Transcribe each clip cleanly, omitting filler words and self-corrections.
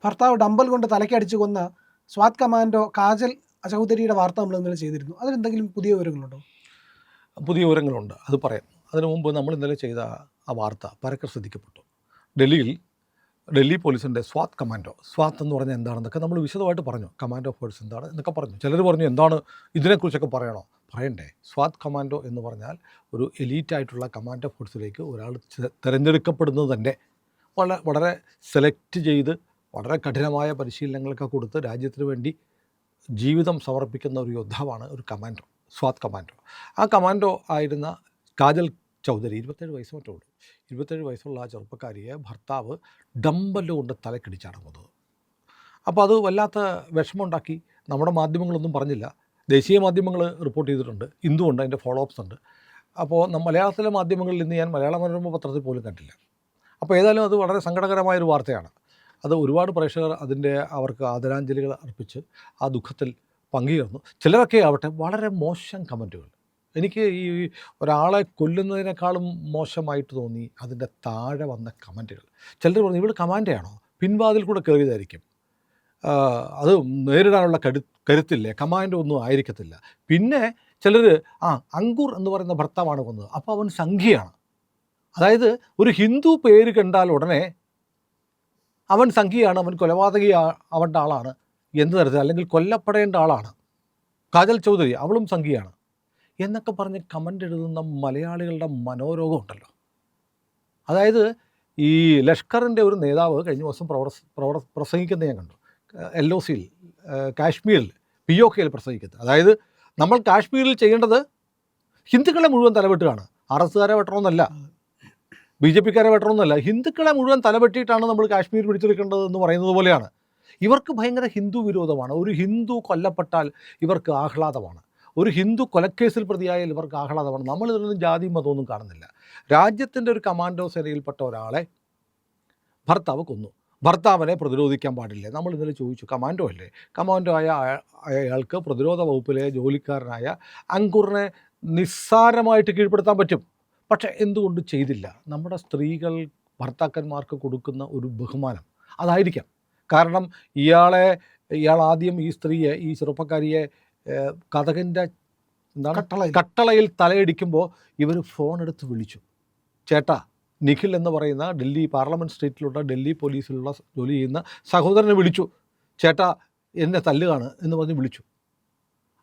ഭർത്താവ് ഡമ്പൽ കൊണ്ട് തലയ്ക്കടിച്ചു കൊന്ന സ്വാത് കമാൻഡോ കാജൽ ചൗധരിയുടെ വാർത്ത നമ്മൾ ഇന്നലെ ചെയ്തിരുന്നു. അതിലെന്തെങ്കിലും പുതിയ വിവരങ്ങളുണ്ടോ? പുതിയ വിവരങ്ങളുണ്ട്, അത് പറയാം. അതിനു മുമ്പ് നമ്മൾ ഇന്നലെ ചെയ്ത ആ വാർത്ത പരക്കെ ശ്രദ്ധിക്കപ്പെട്ടു. ഡൽഹി പോലീസിൻ്റെ സ്വാത് കമാൻഡോ, സ്വാത്ത് എന്ന് പറഞ്ഞാൽ എന്താണെന്നൊക്കെ നമ്മൾ വിശദമായിട്ട് പറഞ്ഞു. കമാൻഡോ ഫോഴ്സ് എന്താണ് എന്നൊക്കെ പറഞ്ഞു. ചിലർ പറഞ്ഞു എന്താണ് ഇതിനെക്കുറിച്ചൊക്കെ പറയണ്ടേ. സ്വാത് കമാൻഡോ എന്ന് പറഞ്ഞാൽ ഒരു എലീറ്റായിട്ടുള്ള കമാൻഡോ ഫോഴ്സിലേക്ക് ഒരാൾ തിരഞ്ഞെടുക്കപ്പെടുന്നത് തന്നെ വളരെ സെലക്ട് ചെയ്ത് വളരെ കഠിനമായ പരിശീലനങ്ങളൊക്കെ കൊടുത്ത് രാജ്യത്തിന് വേണ്ടി ജീവിതം സമർപ്പിക്കുന്ന ഒരു യോദ്ധാവാണ് ഒരു കമാൻഡോ, സ്വാത് കമാൻഡോ. ആ കമാൻഡോ ആയിരുന്ന കാജൽ ചൗധരി 27 വയസ്സ് മറ്റേ ഉള്ളൂ. 27 വയസ്സുള്ള ആ ചെറുപ്പക്കാരിയെ ഭർത്താവ് ഡമ്പല് കൊണ്ട് തലക്കടിച്ചാണ് കൊന്നത്. അപ്പോൾ അത് വല്ലാത്ത വിഷമമുണ്ടാക്കി. നമ്മുടെ മാധ്യമങ്ങളൊന്നും പറഞ്ഞില്ല, ദേശീയ മാധ്യമങ്ങൾ റിപ്പോർട്ട് ചെയ്തിട്ടുണ്ട്, ഹിന്ദുവുണ്ട്, അതിൻ്റെ ഫോളോ അപ്സ് ഉണ്ട്. അപ്പോൾ മലയാളത്തിലെ മാധ്യമങ്ങളിൽ ഇന്ന് ഞാൻ മലയാള മനോരമ പത്രത്തിൽ പോലും കണ്ടില്ല. അപ്പോൾ ഏതായാലും അത് വളരെ സങ്കടകരമായൊരു വാർത്തയാണ്. അത് ഒരുപാട് പ്രേക്ഷകർ അവർക്ക് ആദരാഞ്ജലികൾ അർപ്പിച്ച് ആ ദുഃഖത്തിൽ പങ്കുചേർന്നു. ചിലരൊക്കെ ആവട്ടെ വളരെ മോശം കമൻറ്റുകൾ. എനിക്ക് ഈ ഒരാളെ കൊല്ലുന്നതിനേക്കാളും മോശമായിട്ട് തോന്നി അതിൻ്റെ താഴെ വന്ന കമൻറ്റുകൾ. ചിലർ പറഞ്ഞു ഇവൾ കമാൻഡോയാണോ, പിൻവാതിൽ കൂടെ കയറിയതായിരിക്കും, അത് നേരിടാനുള്ള കരുത്തില്ലേ, കമാൻഡോ ഒന്നും ആയിരിക്കത്തില്ല. പിന്നെ ചിലർ അങ്കുർ എന്ന് പറയുന്ന ഭർത്താവാണ് കൊന്നത്, അപ്പോൾ അവൻ സംഘിയാണ്. അതായത് ഒരു ഹിന്ദു പേര് കണ്ടാൽ ഉടനെ അവൻ സംഘിയാണ്, അവൻ കൊലപാതകി ആവേണ്ട ആളാണ് എന്ന് തരത്തിൽ, അല്ലെങ്കിൽ കൊല്ലപ്പെടേണ്ട ആളാണ്. കാജൽ ചൗധരി അവളും സംഘിയാണ് എന്നൊക്കെ പറഞ്ഞ് കമൻ്റ് എഴുതുന്ന മലയാളികളുടെ മനോരോഗം ഉണ്ടല്ലോ. അതായത് ഈ ലഷ്കറിൻ്റെ ഒരു നേതാവ് കഴിഞ്ഞ ദിവസം പ്രസംഗിക്കുന്നത് ഞാൻ കണ്ടു. LOCയിൽ കാശ്മീരിൽ POKയിൽ പ്രസംഗിക്കുന്നത്. അതായത് നമ്മൾ കാശ്മീരിൽ ചെയ്യേണ്ടത് ഹിന്ദുക്കളെ മുഴുവൻ തലവെട്ടുകയാണ്, RSകാരെ വെട്ടണമെന്നല്ല, BJPക്കാരെ വെട്ടണമെന്നല്ല, ഹിന്ദുക്കളെ മുഴുവൻ തലവെട്ടിയിട്ടാണ് നമ്മൾ കാശ്മീർ പിടിച്ചെടുക്കേണ്ടത് എന്ന് പറയുന്നത് പോലെയാണ്. ഇവർക്ക് ഭയങ്കര ഹിന്ദു വിരോധമാണ്. ഒരു ഹിന്ദു കൊല്ലപ്പെട്ടാൽ ഇവർക്ക് ആഹ്ലാദമാണ്, ഒരു ഹിന്ദു കൊലക്കേസിൽ പ്രതിയായാൽ ഇവർക്ക് ആഹ്ലാദമാണ്. നമ്മളിതൊന്നും ജാതി മതമൊന്നും കാണുന്നില്ല. രാജ്യത്തിൻ്റെ ഒരു കമാൻഡോ സേനയിൽപ്പെട്ട ഒരാളെ ഭർത്താവ് കൊന്നു, ഭർത്താവിനെ പ്രതിരോധിക്കാൻ പാടില്ലേ? നമ്മൾ ഇന്നലെ ചോദിച്ചു, കമാൻഡോ അല്ലേ, കമാൻഡോ ആയ അയാൾക്ക് പ്രതിരോധ വകുപ്പിലെ ജോലിക്കാരനായ അങ്കുറിനെ നിസ്സാരമായിട്ട് കീഴ്പ്പെടുത്താൻ പറ്റും. പക്ഷേ എന്തുകൊണ്ട് ചെയ്തില്ല? നമ്മുടെ സ്ത്രീകൾ ഭർത്താക്കന്മാർക്ക് കൊടുക്കുന്ന ഒരു ബഹുമാനം അതായിരിക്കാം. കാരണം ഇയാൾ ആദ്യം ഈ സ്ത്രീയെ, ഈ ചെറുപ്പക്കാരിയെ കതകിൻ്റെ കട്ടളയിൽ തലയടിക്കുമ്പോൾ ഇവർ ഫോൺ എടുത്ത് വിളിച്ചു, ചേട്ടാ നിഖിൽ എന്ന് പറയുന്ന ഡൽഹി പാർലമെൻറ്റ് സ്ട്രീറ്റിലുള്ള ഡൽഹി പോലീസിലുള്ള ജോലി ചെയ്യുന്ന സഹോദരനെ വിളിച്ചു, ചേട്ടാ എന്നെ തല്ലുകയാണ് എന്ന് പറഞ്ഞ് വിളിച്ചു.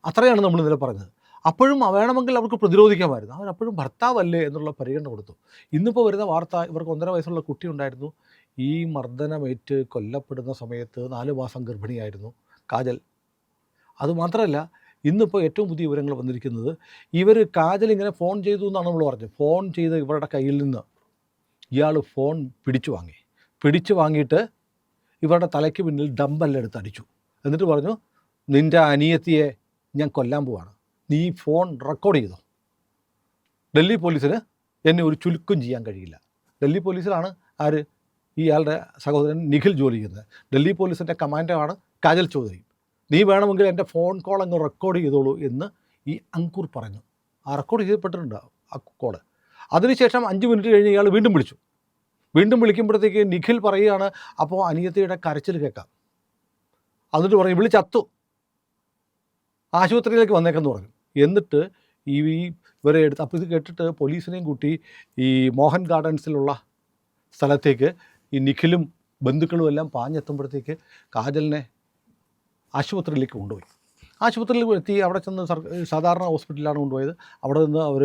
അത്രയാണ് നമ്മൾ ഇന്നലെ പറഞ്ഞത്. അപ്പോഴും വേണമെങ്കിൽ അവർക്ക് പ്രതിരോധിക്കാമായിരുന്നു. അവരപ്പോഴും ഭർത്താവല്ലേ എന്നുള്ള പരിഗണന കൊടുത്തു. ഇന്നിപ്പോൾ വരുന്ന വാർത്ത, ഇവർക്ക് 1.5 വയസ്സുള്ള കുട്ടി ഉണ്ടായിരുന്നു. ഈ മർദ്ദനമേറ്റ് കൊല്ലപ്പെടുന്ന സമയത്ത് 4 മാസം ഗർഭിണിയായിരുന്നു കാജൽ. അതുമാത്രമല്ല, ഇന്നിപ്പോൾ ഏറ്റവും പുതിയ വിവരങ്ങൾ വന്നിരിക്കുന്നത്, ഇവർ കാജൽ ഇങ്ങനെ ഫോൺ ചെയ്തു എന്നാണ് നമ്മൾ പറഞ്ഞത്. ഫോൺ ചെയ്ത് ഇവരുടെ കയ്യിൽ നിന്ന് ഇയാൾ ഫോൺ പിടിച്ചു വാങ്ങിയിട്ട് ഇവരുടെ തലയ്ക്ക് പിന്നിൽ ഡമ്പല്ലെടുത്ത് അടിച്ചു. എന്നിട്ട് പറഞ്ഞു, നിൻ്റെ അനിയത്തിയെ ഞാൻ കൊല്ലാൻ പോവാണ്, നീ ഫോൺ റെക്കോർഡ് ചെയ്തോ. ഡൽഹി പോലീസിന് എന്നെ ഒരു ചുരുക്കം ചെയ്യാൻ കഴിയില്ല. ഡൽഹി പോലീസിലാണ് ഇയാളുടെ സഹോദരൻ നിഖിൽ ജോലി ചെയ്യുന്നത്. ഡൽഹി പോലീസിൻ്റെ കമാൻഡോ ആണ് കാജൽ ചൗധരി. നീ വേണമെങ്കിൽ എൻ്റെ ഫോൺ കോൾ അങ്ങ് റെക്കോർഡ് ചെയ്തോളൂ എന്ന് ഈ അങ്കുർ പറഞ്ഞു. ആ റെക്കോർഡ് ചെയ്യപ്പെട്ടിട്ടുണ്ട് ആ കോള്. അതിനുശേഷം 5 മിനിറ്റ് കഴിഞ്ഞ് ഇയാൾ വീണ്ടും വിളിക്കുമ്പോഴത്തേക്ക് നിഖിൽ പറയുകയാണ്, അപ്പോൾ അനിയത്തിയുടെ കരച്ചിൽ കേൾക്കാം. എന്നിട്ട് പറയും വിളി ചത്തു, ആശുപത്രിയിലേക്ക് വന്നേക്കെന്ന് പറഞ്ഞു. എന്നിട്ട് ഇവരെ എടുത്ത്, അപ്പോൾ ഇത് കേട്ടിട്ട് പോലീസിനെയും കൂട്ടി ഈ മോഹൻ ഗാർഡൻസിലുള്ള സ്ഥലത്തേക്ക് ഈ നിഖിലും ബന്ധുക്കളും എല്ലാം പാഞ്ഞെത്തുമ്പോഴത്തേക്ക് കാജലിനെ ആശുപത്രിയിലേക്ക് കൊണ്ടുപോയി. ആശുപത്രിയിൽ എത്തി, അവിടെ ചെന്ന് സാധാരണ ഹോസ്പിറ്റലിലാണ് കൊണ്ടുപോയത്. അവിടെ നിന്ന് അവർ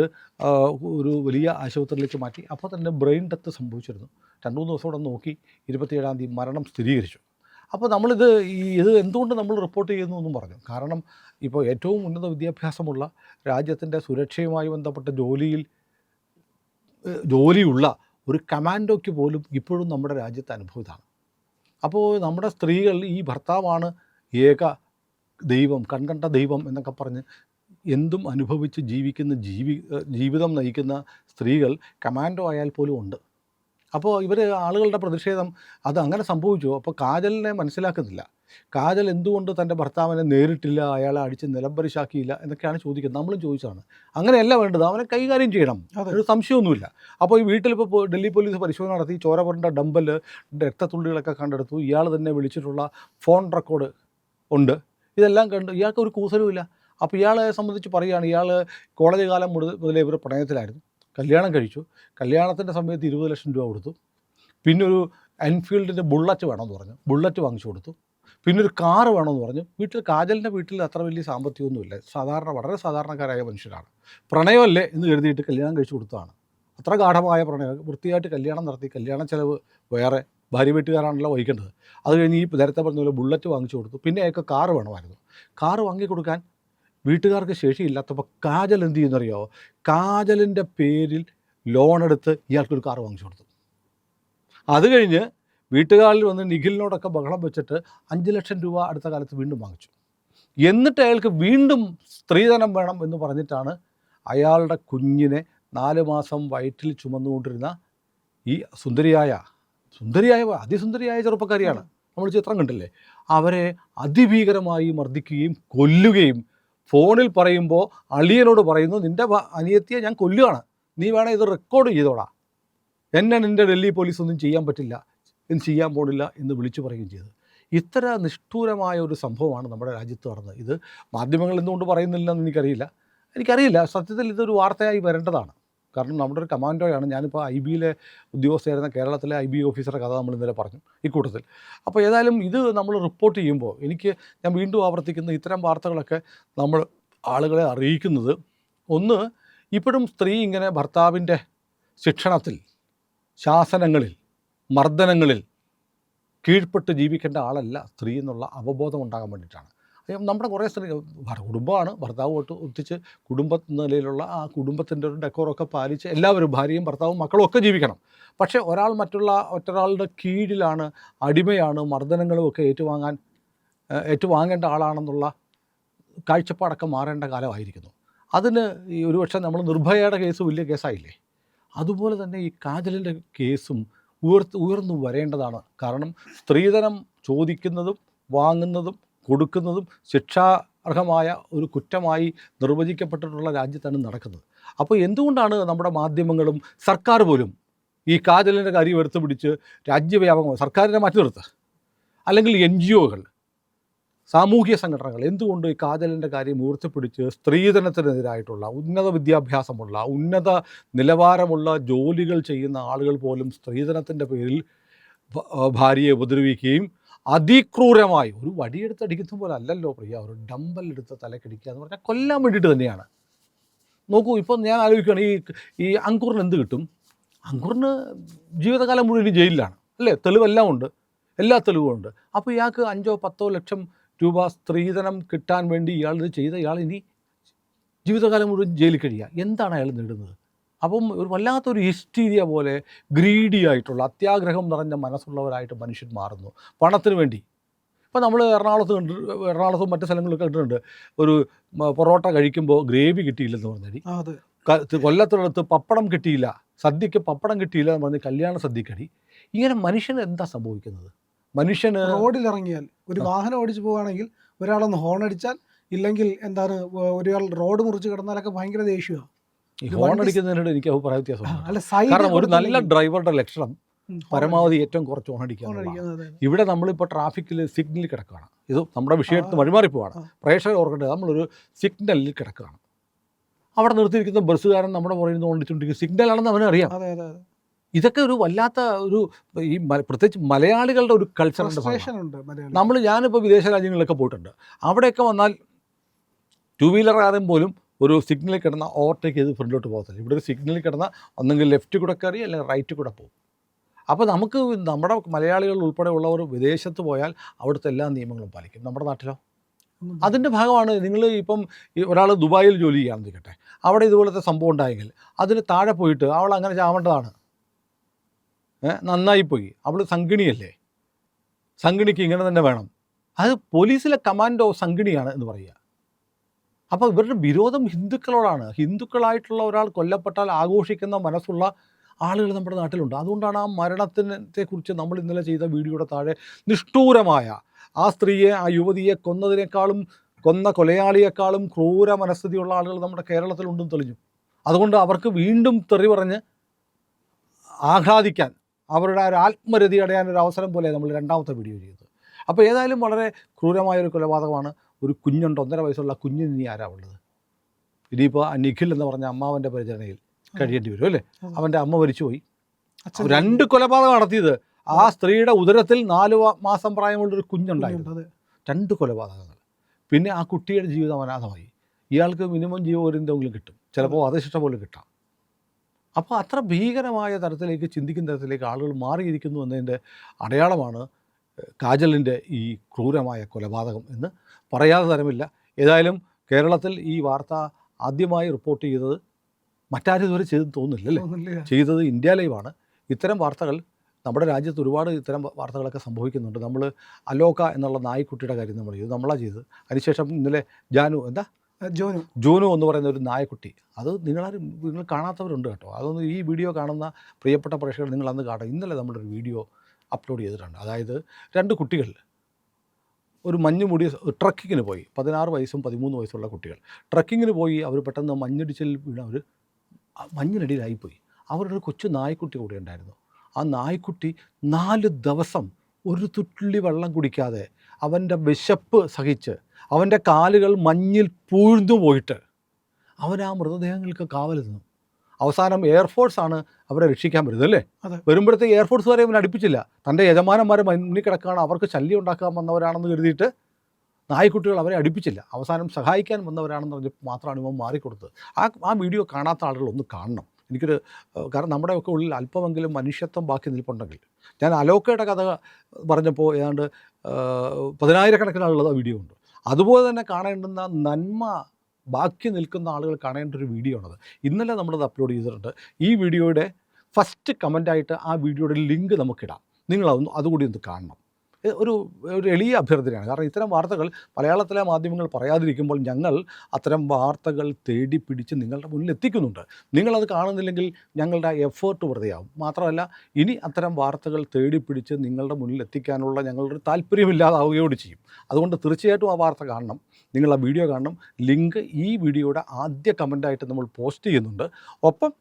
ഒരു വലിയ ആശുപത്രിയിലേക്ക് മാറ്റി. അപ്പോൾ തന്നെ ബ്രെയിൻ ഡെത്ത് സംഭവിച്ചിരുന്നു. 2-3 ദിവസം കൂടെ നോക്കി 27-ാം തീയതി മരണം സ്ഥിരീകരിച്ചു. അപ്പോൾ ഇത് എന്തുകൊണ്ട് നമ്മൾ റിപ്പോർട്ട് ചെയ്യുന്നു എന്നും പറഞ്ഞു. കാരണം ഇപ്പോൾ ഏറ്റവും ഉന്നത വിദ്യാഭ്യാസമുള്ള, രാജ്യത്തിൻ്റെ സുരക്ഷയുമായി ബന്ധപ്പെട്ട ജോലിയുള്ള ഒരു കമാൻഡോയ്ക്ക് പോലും ഇപ്പോഴും നമ്മുടെ രാജ്യത്തെ അനുഭവമാണ്. അപ്പോൾ നമ്മുടെ സ്ത്രീകൾ ഈ ഭർത്താവാണ് ഏക ദൈവം, കൺകണ്ട ദൈവം എന്നൊക്കെ പറഞ്ഞ് എന്തും അനുഭവിച്ച് ജീവിതം നയിക്കുന്ന സ്ത്രീകൾ കമാൻഡോ ആയാൽ പോലും ഉണ്ട്. അപ്പോൾ ആളുകളുടെ പ്രതിഷേധം അത് അങ്ങനെ സംഭവിച്ചു. അപ്പോൾ കാജലിനെ മനസ്സിലാക്കുന്നില്ല. കാജൽ എന്തുകൊണ്ട് തൻ്റെ ഭർത്താവിനെ നേരിട്ടില്ല, അയാളെ അടിച്ച് നിലംപരിശാക്കിയില്ല എന്നൊക്കെയാണ് ചോദിക്കുന്നത്. നമ്മളും ചോദിച്ചതാണ്. അങ്ങനെയല്ല വേണ്ടത്, അവനെ കൈകാര്യം ചെയ്യണം, ഒരു സംശയമൊന്നുമില്ല. അപ്പോൾ ഈ വീട്ടിലിപ്പോൾ ഡൽഹി പോലീസ് പരിശോധന നടത്തി ചോര പുരണ്ട ഡമ്പൽ, രക്തത്തുള്ളികളൊക്കെ കണ്ടെടുത്തു. ഇയാൾ തന്നെ വിളിച്ചിട്ടുള്ള ഫോൺ റെക്കോർഡ് ഉണ്ട്. ഇതെല്ലാം കണ്ട് ഇയാൾക്ക് ഒരു കൂസലുമില്ല. അപ്പോൾ ഇയാളെ സംബന്ധിച്ച് പറയുകയാണ്, ഇയാൾ കോളേജ് കാലം മുതലേ ഇവർ പ്രണയത്തിലായിരുന്നു. കല്യാണം കഴിച്ചു. കല്യാണത്തിൻ്റെ സമയത്ത് 20 ലക്ഷം രൂപ കൊടുത്തു. പിന്നെ ഒരു എൻഫീൽഡിൻ്റെ ബുള്ളറ്റ് വേണമെന്ന് പറഞ്ഞു, ബുള്ളറ്റ് വാങ്ങിച്ചു കൊടുത്തു. പിന്നെ ഒരു കാറ് വേണമെന്ന് പറഞ്ഞു. കാജലിൻ്റെ വീട്ടിൽ അത്ര വലിയ സാമ്പത്തികമൊന്നുമില്ല. വളരെ സാധാരണക്കാരായ മനുഷ്യരാണ്. പ്രണയമല്ലേ എന്ന് കരുതിയിട്ട് കല്യാണം കഴിച്ചു കൊടുത്തതാണ്. അത്ര ഗാഢമായ പ്രണയം. വൃത്തിയായിട്ട് കല്യാണം നടത്തി. കല്യാണ ചിലവ് വേറെ, ഭാര്യ വീട്ടുകാരാണല്ലോ വഹിക്കേണ്ടത്. അത് കഴിഞ്ഞ് ഈ നേരത്തെ പറഞ്ഞ പോലെ ബുള്ളറ്റ് വാങ്ങിച്ചു കൊടുത്തു. പിന്നെ അയാൾക്ക് കാറ് വേണമായിരുന്നു. കാറ് വാങ്ങിക്കൊടുക്കാൻ വീട്ടുകാർക്ക് ശേഷിയില്ലാത്തപ്പോൾ കാജൽ എന്ത് ചെയ്യുന്നറിയോ? കാജലിൻ്റെ പേരിൽ ലോണെടുത്ത് ഇയാൾക്കൊരു കാറ് വാങ്ങിച്ചു കൊടുത്തു. അത് കഴിഞ്ഞ് വീട്ടുകാരിൽ വന്ന് നിഖിലിനോടൊക്കെ ബഹളം വെച്ചിട്ട് 5 ലക്ഷം രൂപ അടുത്ത കാലത്ത് വീണ്ടും വാങ്ങിച്ചു. എന്നിട്ട് അയാൾക്ക് വീണ്ടും സ്ത്രീധനം വേണം എന്ന് പറഞ്ഞിട്ടാണ് അയാളുടെ കുഞ്ഞിനെ 4 മാസം വയറ്റിൽ ചുമന്നുകൊണ്ടിരുന്ന ഈ സുന്ദരിയായ അതിസുന്ദരിയായ ചെറുപ്പക്കാരിയാണ്, നമ്മൾ ചിത്രം കണ്ടില്ലേ, അവരെ അതിഭീകരമായി മർദ്ദിക്കുകയും കൊല്ലുകയും, ഫോണിൽ പറയുമ്പോൾ അളിയനോട് പറയുന്നു, നിൻ്റെ അനിയത്തിയെ ഞാൻ കൊല്ലുകയാണ്, നീ വേണേൽ ഇത് റെക്കോർഡ് ചെയ്തോടാ, എന്നെ നിൻ്റെ ഡൽഹി പോലീസ് ഒന്നും ചെയ്യാൻ പറ്റില്ല, എന്ന് ചെയ്യാൻ പോണില്ല എന്ന് വിളിച്ചു പറയുകയും ചെയ്തത്. ഇത്ര നിഷ്ഠൂരമായ ഒരു സംഭവമാണ് നമ്മുടെ രാജ്യത്ത് നടന്നത്. ഇത് മാധ്യമങ്ങൾ എന്തുകൊണ്ട് പറയുന്നില്ലെന്ന് എനിക്കറിയില്ല. സത്യത്തിൽ ഇതൊരു വാർത്തയായി വരേണ്ടതാണ്. കാരണം നമ്മുടെ ഒരു കമാൻഡോയാണ്. ഞാനിപ്പോൾ IB-യിലെ ഉദ്യോഗസ്ഥയായിരുന്ന കേരളത്തിലെ IB ഓഫീസറുടെ കഥ നമ്മൾ ഇന്നലെ പറഞ്ഞു ഇക്കൂട്ടത്തിൽ. അപ്പോൾ ഏതായാലും ഇത് നമ്മൾ റിപ്പോർട്ട് ചെയ്യുമ്പോൾ ഞാൻ വീണ്ടും ആവർത്തിക്കുന്ന ഇത്തരം വാർത്തകളൊക്കെ നമ്മൾ ആളുകളെ അറിയിക്കുന്നത്, ഒന്ന്, ഇപ്പോഴും സ്ത്രീ ഇങ്ങനെ ഭർത്താവിൻ്റെ ശിക്ഷണത്തിൽ, ശാസനങ്ങളിൽ, മർദ്ദനങ്ങളിൽ കീഴ്പ്പെട്ട് ജീവിക്കേണ്ട ആളല്ല സ്ത്രീ എന്നുള്ള അവബോധം ഉണ്ടാകാൻ വേണ്ടിയിട്ടാണ്. നമ്മുടെ കുറേ സ്ത്രീ കുടുംബമാണ്, ഭർത്താവുമായിട്ട് ഒത്തിച്ച് കുടുംബ നിലയിലുള്ള ആ കുടുംബത്തിൻ്റെ ഒരു ഡെക്കോറൊക്കെ പാലിച്ച് എല്ലാവരും, ഭാര്യയും ഭർത്താവും മക്കളും ഒക്കെ ജീവിക്കണം. പക്ഷേ ഒറ്റൊരാളുടെ കീഴിലാണ്, അടിമയാണ്, മർദ്ദനങ്ങളും ഒക്കെ ഏറ്റുവാങ്ങേണ്ട ആളാണെന്നുള്ള കാഴ്ചപ്പാടൊക്കെ മാറേണ്ട കാലമായിരിക്കുന്നു. അതിന് ഈ ഒരുപക്ഷെ നമ്മൾ നിർഭയയുടെ കേസ് വലിയ കേസായില്ലേ, അതുപോലെ തന്നെ ഈ കാജലിൻ്റെ കേസും ഉയർന്നു വരേണ്ടതാണ്. കാരണം സ്ത്രീധനം ചോദിക്കുന്നതും വാങ്ങുന്നതും കൊടുക്കുന്നതും ശിക്ഷാർഹമായ ഒരു കുറ്റമായി നിർവചിക്കപ്പെട്ടിട്ടുള്ള രാജ്യത്താണ് നടക്കുന്നത്. അപ്പോൾ എന്തുകൊണ്ടാണ് നമ്മുടെ മാധ്യമങ്ങളും സർക്കാർ പോലും ഈ കാജലിൻ്റെ കാര്യം എടുത്തു പിടിച്ച് രാജ്യവ്യാപകമായി, സർക്കാരിനെ മാറ്റി നിർത്തുക, അല്ലെങ്കിൽ NGO-കൾ, സാമൂഹ്യ സംഘടനകൾ എന്തുകൊണ്ട് ഈ കാജലിൻ്റെ കാര്യം ഉയർത്തിപ്പിടിച്ച് സ്ത്രീധനത്തിനെതിരായിട്ടുള്ള ഉന്നത വിദ്യാഭ്യാസമുള്ള, ഉന്നത നിലവാരമുള്ള ജോലികൾ ചെയ്യുന്ന ആളുകൾ പോലും സ്ത്രീധനത്തിൻ്റെ പേരിൽ ഭാര്യയെ ഉപദ്രവിക്കുകയും അതിക്രൂരമായി, ഒരു വടിയെടുത്ത് അടിക്കുന്ന പോലെ അല്ലല്ലോ പ്രിയ, ഒരു ഡമ്പലെടുത്ത് തലക്കടിക്കുക എന്ന് പറഞ്ഞാൽ കൊല്ലാൻ വേണ്ടിയിട്ട് തന്നെയാണ്. നോക്കൂ, ഇപ്പോൾ ഞാൻ ആലോചിക്കുകയാണ്, ഈ അങ്കുറിന് എന്ത് കിട്ടും? അങ്കുറിന് ജീവിതകാലം മുഴുവൻ ജയിലിലാണ് അല്ലേ? തെളിവെല്ലാം ഉണ്ട്, എല്ലാ തെളിവും ഉണ്ട്. അപ്പോൾ ഇയാൾക്ക് 5-10 ലക്ഷം രൂപ സ്ത്രീധനം കിട്ടാൻ വേണ്ടി ഇയാൾ ഇനി ജീവിതകാലം മുഴുവൻ ജയിലിൽ കഴിയുക. എന്താണ് അയാൾ നേടുന്നത്? അപ്പം ഒരു വല്ലാത്തൊരു ഹിസ്റ്റീരിയ പോലെ ഗ്രീഡി ആയിട്ടുള്ള, അത്യാഗ്രഹം നിറഞ്ഞ മനസ്സുള്ളവരായിട്ട് മനുഷ്യൻ മാറുന്നു പണത്തിന് വേണ്ടി. ഇപ്പോൾ നമ്മൾ എറണാകുളത്തും മറ്റു സ്ഥലങ്ങളിലൊക്കെ കണ്ടിട്ടുണ്ട്, ഒരു പൊറോട്ട കഴിക്കുമ്പോൾ ഗ്രേവി കിട്ടിയില്ലെന്ന് പറഞ്ഞടി, കൊല്ലത്തിനടുത്ത് പപ്പടം കിട്ടിയില്ല, സദ്യക്ക് പപ്പടം കിട്ടിയില്ല എന്ന് പറഞ്ഞ് കല്യാണ സദ്യക്കടി. ഇങ്ങനെ മനുഷ്യന് എന്താ സംഭവിക്കുന്നത്? മനുഷ്യന് റോഡിലിറങ്ങിയാൽ, ഒരു വാഹനം ഓടിച്ചു പോവുകയാണെങ്കിൽ ഒരാളൊന്ന് ഹോൺ അടിച്ചാൽ, ഇല്ലെങ്കിൽ ഒരാൾ റോഡ് മുറിച്ച് കിടന്നാലൊക്കെ ഭയങ്കര ദേഷ്യമാണ്. ഈ ഹോൺ അടിക്കുന്നതിനോട് എനിക്ക് അഭിപ്രായ വ്യത്യാസമുണ്ട്. കാരണം ഒരു നല്ല ഡ്രൈവറുടെ ലക്ഷണം പരമാവധി ഏറ്റവും കുറച്ച് ഹോൺ അടിക്കുക. ഇവിടെ നമ്മളിപ്പോൾ ട്രാഫിക്കിൽ സിഗ്നലിൽ കിടക്കുകയാണ്. ഇത് നമ്മുടെ വിഷയത്തിൽ വഴിമാറിപ്പോവാണ്. പ്രേക്ഷകർ ഓർക്കേണ്ടത്, നമ്മളൊരു സിഗ്നലിൽ കിടക്കുകയാണ്. അവിടെ നിർത്തിയിരിക്കുന്ന ബസ്സുകാരൻ നമ്മുടെ പുറകിൽ നിന്ന് ഓടിച്ചുകൊണ്ടിരിക്കുന്ന സിഗ്നലാണെന്ന് അവനറിയാം. ഇതൊക്കെ ഒരു വല്ലാത്ത ഈ പ്രത്യേകിച്ച് മലയാളികളുടെ ഒരു കൾച്ചറിൻ്റെ ഭാഗമാണ്. ഞാനിപ്പോൾ വിദേശ രാജ്യങ്ങളിലൊക്കെ പോയിട്ടുണ്ട്. അവിടെയൊക്കെ വന്നാൽ 2 വീലറുകാരൻ പോലും ഒരു സിഗ്നലിൽ കിടന്ന ഓവർടേക്ക് ചെയ്ത് ഫ്രണ്ടിലോട്ട് പോകത്തില്ല. ഇവിടെ ഒരു സിഗ്നലിൽ കിടന്ന ഒന്നെങ്കിൽ ലെഫ്റ്റ് കൂടെ കയറി അല്ലെങ്കിൽ റൈറ്റ് കൂടെ പോകും. അപ്പോൾ നമ്മുടെ മലയാളികൾ ഉൾപ്പെടെ ഉള്ളവർ വിദേശത്ത് പോയാൽ അവിടുത്തെ എല്ലാ നിയമങ്ങളും പാലിക്കും. നമ്മുടെ നാട്ടിലോ അതിൻ്റെ ഭാഗമാണ്. നിങ്ങൾ ഇപ്പം ഒരാൾ ദുബായിൽ ജോലി ചെയ്യാമെന്ന് ഇരിക്കട്ടെ, അവിടെ ഇതുപോലത്തെ സംഭവം ഉണ്ടായെങ്കിൽ അതിന് താഴെ പോയിട്ട് അവൾ അങ്ങനെ ചാവേണ്ടതാണ്. നന്നായിപ്പോയി, അവൾ സംഗിണിയല്ലേ, സംഗിണിക്ക് ഇങ്ങനെ തന്നെ വേണം. അത് പോലീസിലെ കമാൻഡോ സംഗിണിയാണ് എന്ന് പറയുക. അപ്പോൾ ഇവരുടെ വിരോധം ഹിന്ദുക്കളോടാണ്. ഹിന്ദുക്കളായിട്ടുള്ള ഒരാൾ കൊല്ലപ്പെട്ടാൽ ആഘോഷിക്കുന്ന മനസ്സുള്ള ആളുകൾ നമ്മുടെ നാട്ടിലുണ്ട്. അതുകൊണ്ടാണ് ആ മരണത്തിനെക്കുറിച്ച് നമ്മൾ ഇന്നലെ ചെയ്ത വീഡിയോയുടെ താഴെ നിഷ്ഠൂരമായ ആ സ്ത്രീയെ, ആ യുവതിയെ കൊന്നതിനേക്കാളും, കൊന്ന കൊലയാളിയേക്കാളും ക്രൂര മനസ്ഥിതിയുള്ള ആളുകൾ നമ്മുടെ കേരളത്തിലുണ്ടെന്ന് തെളിഞ്ഞു. അതുകൊണ്ട് അവർക്ക് വീണ്ടും തെറി പറഞ്ഞ് ആഹ്ലാദിക്കാൻ, അവരുടെ ഒരു ആത്മരതി അടയാനൊരു അവസരം പോലെ നമ്മൾ രണ്ടാമത്തെ വീഡിയോ ചെയ്തത്. അപ്പോൾ ഏതായാലും വളരെ ക്രൂരമായൊരു കൊലപാതകമാണ്. ഒരു കുഞ്ഞുണ്ട്, 1.5 വയസ്സുള്ള കുഞ്ഞിന് ഇനി ആരാ ഉള്ളത്? ഇനിയിപ്പോൾ ആ നിഖിൽ എന്ന് പറഞ്ഞ അമ്മാവൻ്റെ പരിചരണയിൽ കഴിയേണ്ടി വരും അല്ലേ? അവൻ്റെ അമ്മ മരിച്ചുപോയി. 2 കൊലപാതകം നടത്തിയത്. ആ സ്ത്രീയുടെ ഉദരത്തിൽ 4 മാസം പ്രായമുള്ളൊരു കുഞ്ഞുണ്ടായിരുന്നു. 2 കൊലപാതകങ്ങൾ. പിന്നെ ആ കുട്ടിയുടെ ജീവിതം അനാഥമായി. ഇയാൾക്ക് മിനിമം ജീവപര്യന്തമെങ്കിലും കിട്ടും, ചിലപ്പോൾ വധശിക്ഷ പോലും കിട്ടാം. അപ്പോൾ അത്ര ഭീകരമായ തരത്തിലേക്ക്, ചിന്തിക്കുന്ന തരത്തിലേക്ക് ആളുകൾ മാറിയിരിക്കുന്നു എന്നതിൻ്റെ അടയാളമാണ് കാജലിൻ്റെ ഈ ക്രൂരമായ കൊലപാതകം എന്ന് പറയാതെ തരമില്ല. ഏതായാലും കേരളത്തിൽ ഈ വാർത്ത ആദ്യമായി റിപ്പോർട്ട് ചെയ്തത് മറ്റാരും ഇതുവരെ ചെയ്തെന്ന് തോന്നുന്നില്ലല്ലേ? ചെയ്തത് ഇന്ത്യ ലൈവാണ്. ഇത്തരം വാർത്തകൾ നമ്മുടെ രാജ്യത്ത് ഒരുപാട് ഇത്തരം വാർത്തകളൊക്കെ സംഭവിക്കുന്നുണ്ട്. നമ്മൾ അലോക എന്നുള്ള നായ്ക്കുട്ടിയുടെ കാര്യം നമ്മൾ ചെയ്തു, നമ്മളാണ് ചെയ്തത്. അതിനുശേഷം ഇന്നലെ ജോനു എന്ന് പറയുന്ന ഒരു നായക്കുട്ടി, അത് നിങ്ങൾ കാണാത്തവരുണ്ട് കേട്ടോ. അതൊന്ന് ഈ വീഡിയോ കാണുന്ന പ്രിയപ്പെട്ട പ്രേക്ഷകർ നിങ്ങൾ അന്ന് കാണുക. ഇന്നലെ നമ്മളൊരു വീഡിയോ അപ്ലോഡ് ചെയ്തിട്ടുണ്ട്. അതായത് 2 കുട്ടികൾ ഒരു മഞ്ഞുമൂടിയ ട്രക്കിങ്ങിന് പോയി. 16 വയസ്സും 13 വയസ്സുള്ള കുട്ടികൾ ട്രക്കിങ്ങിന് പോയി. അവർ പെട്ടെന്ന് മഞ്ഞിടിച്ചിൽ വീണ അവർ മഞ്ഞിനടിയിലായിപ്പോയി. അവരുടെ ഒരു കൊച്ചു നായ്ക്കുട്ടി കൂടെ ഉണ്ടായിരുന്നു. ആ നായ്ക്കുട്ടി 4 ദിവസം ഒരു തുള്ളി വെള്ളം കുടിക്കാതെ, അവൻ്റെ വിശപ്പ് സഹിച്ച്, അവൻ്റെ കാലുകൾ മഞ്ഞിൽ പൂഴ്ന്നു പോയിട്ട് അവൻ ആ മൃതദേഹങ്ങൾക്ക് കാവൽ നിന്നു. അവസാനം എയർഫോഴ്സാണ് അവരെ രക്ഷിക്കാൻ വരുന്നത് അല്ലേ? വരുമ്പോഴത്തേക്ക് എയർഫോഴ്സ് വരെ അവൻ അടുപ്പിച്ചില്ല. തൻ്റെ യജമാനന്മാരെ മുന്നിൽ കിടക്കുകയാണ്, അവർക്ക് ശല്യം ഉണ്ടാക്കാൻ വന്നവരാണെന്ന് കരുതിയിട്ട് നായ്ക്കുട്ടികൾ അവരെ അടുപ്പിച്ചില്ല. അവസാനം സഹായിക്കാൻ വന്നവരാണെന്ന് പറഞ്ഞ് മാത്രമാണ് ഇവൻ മാറിക്കൊടുത്തത്. ആ വീഡിയോ കാണാത്ത ആളുകൾ ഒന്ന് കാണണം. കാരണം നമ്മുടെയൊക്കെ ഉള്ളിൽ അല്പമെങ്കിലും മനുഷ്യത്വം ബാക്കി നിൽപ്പുണ്ടെങ്കിൽ. ഞാൻ അലോക്കയുടെ കഥ പറഞ്ഞപ്പോൾ ഏതാണ്ട് 10,000-കണക്കിന് ആളുള്ളത് ആ വീഡിയോ ഉണ്ട്. അതുപോലെ തന്നെ കാണേണ്ടുന്ന നന്മ ബാക്കി നിൽക്കുന്ന ആളുകൾ കാണേണ്ട ഒരു വീഡിയോ ആണത്. ഇന്നലെ നമ്മളത് അപ്ലോഡ് ചെയ്തിട്ടുണ്ട്. ഈ വീഡിയോയുടെ ഫസ്റ്റ് കമൻ്റായിട്ട് ആ വീഡിയോയുടെ ലിങ്ക് നമുക്കിടാം. നിങ്ങളതൊന്ന് അതുകൂടി ഒന്ന് കാണണം. ഒരു എളിയ അഭ്യർത്ഥനയാണ്. കാരണം ഇത്തരം വാർത്തകൾ മലയാളത്തിലെ മാധ്യമങ്ങൾ പറയാതിരിക്കുമ്പോൾ ഞങ്ങൾ അത്തരം വാർത്തകൾ തേടി പിടിച്ച് നിങ്ങളുടെ മുന്നിൽ എത്തിക്കുന്നുണ്ട്. നിങ്ങളത് കാണുന്നില്ലെങ്കിൽ ഞങ്ങളുടെ എഫേർട്ട് വെറുതെയാവും. മാത്രമല്ല, ഇനി അത്തരം വാർത്തകൾ തേടി പിടിച്ച് നിങ്ങളുടെ മുന്നിൽ എത്തിക്കാനുള്ള ഞങ്ങളുടെ താല്പര്യമില്ലാതാവുകയോട് ചെയ്യും. അതുകൊണ്ട് തീർച്ചയായിട്ടും ആ വാർത്ത കാണണം, നിങ്ങൾ ആ വീഡിയോ കാണണം. ലിങ്ക് ഈ വീഡിയോയുടെ ആദ്യ കമൻ്റായിട്ട് നമ്മൾ പോസ്റ്റ് ചെയ്യുന്നുണ്ട്. ഒപ്പം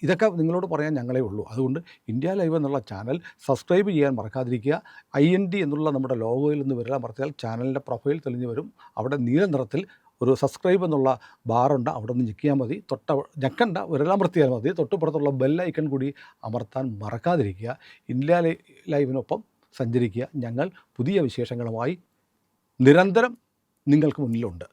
ഇതൊക്കെ നിങ്ങളോട് പറയാൻ ഞങ്ങളേ ഉള്ളൂ. അതുകൊണ്ട് ഇന്ത്യ ലൈവ് എന്നുള്ള ചാനൽ സബ്സ്ക്രൈബ് ചെയ്യാൻ മറക്കാതിരിക്കുക. IND എന്നുള്ള നമ്മുടെ ലോഗോയിൽ നിന്ന് വിരൽ അമർത്തിയാൽ ചാനലിൻ്റെ പ്രൊഫൈൽ തെളിഞ്ഞ് വരും. അവിടെ നീല നിറത്തിൽ ഒരു സബ്സ്ക്രൈബ് എന്നുള്ള ബാറുണ്ട്, അവിടെ നിന്ന് ഞെക്കിയാൽ മതി. ഞെക്കണ്ട, വിരലമർത്തിയാൽ മതി. തൊട്ടുപുറത്തുള്ള ബെൽ ഐക്കൺ കൂടി അമർത്താൻ മറക്കാതിരിക്കുക. ഇന്ത്യ ലൈവിനൊപ്പം സഞ്ചരിക്കുക. ഞങ്ങൾ പുതിയ വിശേഷങ്ങളുമായി നിരന്തരം നിങ്ങൾക്ക് മുന്നിലുണ്ട്.